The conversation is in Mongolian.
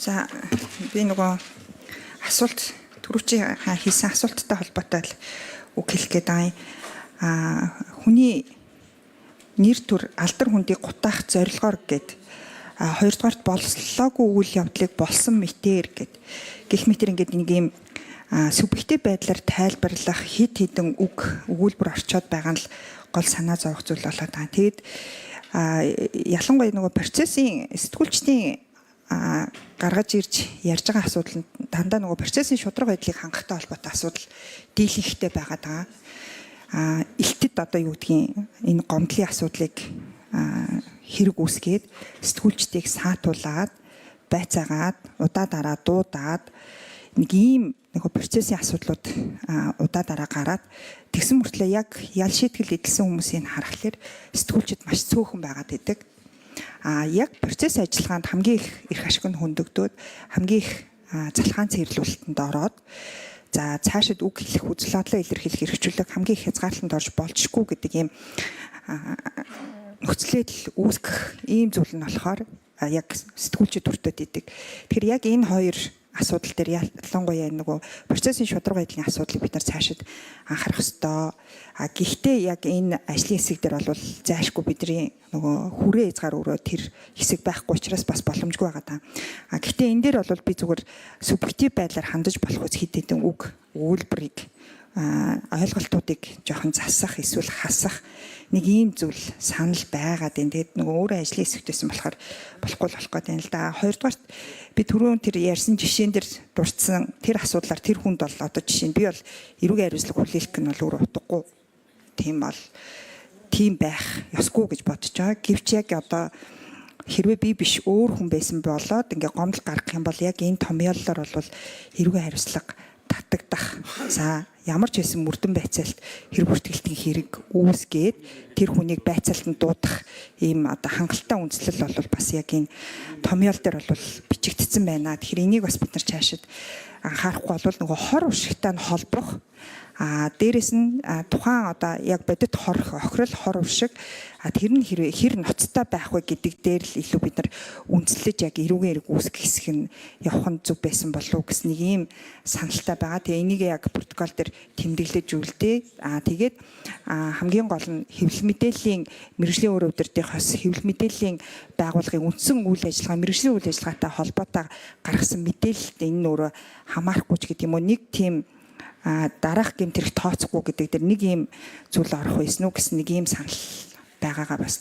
За би нөгөө асуулт түрүүчийн хийсэн асуулттай холбоотой л үг хэлэх гээд байгаа. Хүний нэр төр алдар хүндийг гутаах зорилгоор гээд хоёрдугаарт болслоогүй үйл явдлыг болсон мэтэр гээд гэх мэтэр ингээд нэг юм субъектив байдлаар тайлбарлах хид хідэн өгүүлбэр орчоод байгаа нь л гол санаа зовох зүйл болоод байгаа. Тэгэд ялангуяа нөгөө процессын сэтгүүлчдийн гаргаж ирж ярьж байгаа асуудал нь дандаа нөгөө процессын шударга байдлыг хангахтай холбоотой асуудал дийлэнхтэй байгаад байгаа. Илтэд одоо юу гэдгийг энэ гомдлын асуудлыг хэрэг үүсгээд сэтгүүлчдийг саатуулаад байцаагаад удаа дараа дуудаад нэг ийм нөгөө процессын асуудлууд удаа дараа гараад тэгсэн мөртлөө яг ял шийтгэл эдэлсэн хүмүүсийг харахаар сэтгүүлчид маш цөөхөн байгаад идэг. Яг процесс ажиллагаанд хамгийн их эрх ашиг нь хөндөгдөөд хамгийн их залхаан цэвэрлүүлэлтэнд ороод за цаашид үг хэлэх үзэл бодлоо илэрхийлэх эрхчлөлөг хамгийн их хязгаарлалтанд орж болжгүй гэдэг ийм нөхцөлөд үүсгэх ийм зүйл нь болохоор яг сэтгүүлчид өртөд идэг. Тэгэхээр яг энэ хоёр асуудал дээр ялангуяа нөгөө процессын шударга байдлын асуудлыг бид нар цаашид анхаарах ёстой. Гэхдээ яг энэ ажлын хэсэг дээр бол зайлшгүй бидний нөгөө хүрээ хязгаар өрөө тэр хэсэг байхгүй учраас бас боломжгүй байгаа даа. Гэхдээ энэ дээр бол би зүгээр субъектив байдлаар хандаж болох үс хэд хэдэн үг өгүүлбэрийг ойлголтуудыг жоохон засах эсвэл хасах нэг ийм зүйл санал байгаад энэ тэгээд нөгөө өөрөө ажлын хэсэгтсэн болохоор болохгүй болох гэдэг юм л да. Хоёрдугаарт би түрүүн тэр ярьсан жишээн дээр дурдсан тэр асуудлаар тэр хүнд бол одоо жишээ нь би бол эрүүгийн хариуцлага хүлээлгэх нь бол өөрөө утгагүй. Тийм байх ёсгүй гэж бодож байгаа. Гэвч яг одоо хэрвээ би биш өөр хүн байсан болоод ингээ гомдол гаргах юм бол яг энэ томьёоллоор бол эрүүгийн хариуцлага татагдах. За ямар ч байсан мөрдөн байцаалт хэрэг бүртгэлтийн хэрэг үүсгээд тэр хүнийг байцаалтанд дуудах ийм одоо хангалттай үндслэл бол бас яг энэ томьёол дээр бол бичигдсэн байна. Тэгэхээр энийг бас бид нар цаашид анхаарахгүй бол нөгөө хор уршигтай нь холбох дээрэс нь тухайн одоо яг бодит охирол хор уршиг тэр нь хэр ноцтой байх вэ гэдэг дээр л илүү бид нар үндэслэж яг эрүүгийн хэрэг үүсгэх хэсэг нь явах нь зөв байсан болов уу гэсэн нэг ийм саналтай байгаа. Тэгээ энийг яг протокол дээр тэмдэглэж үлдээ. Тэгээд хамгийн гол нь хэвлэл мэдээллийн мэргэжлийн өөр өвдөртийнхоос хэвлэл мэдээллийн байгууллагын үндсэн үйл ажиллагаа мэргэжлийн үйл ажиллагаатай холбоотой гаргасан мэдээлэлд энэ нь өөрөө хамаарахгүй ч гэдэг юм уу нэг тийм дараах гэмт хэрэг тооцохгүй гэдэг дээр нэг ийм зүйл орох байсан уу гэсэн нэг ийм санал байгаагаа бас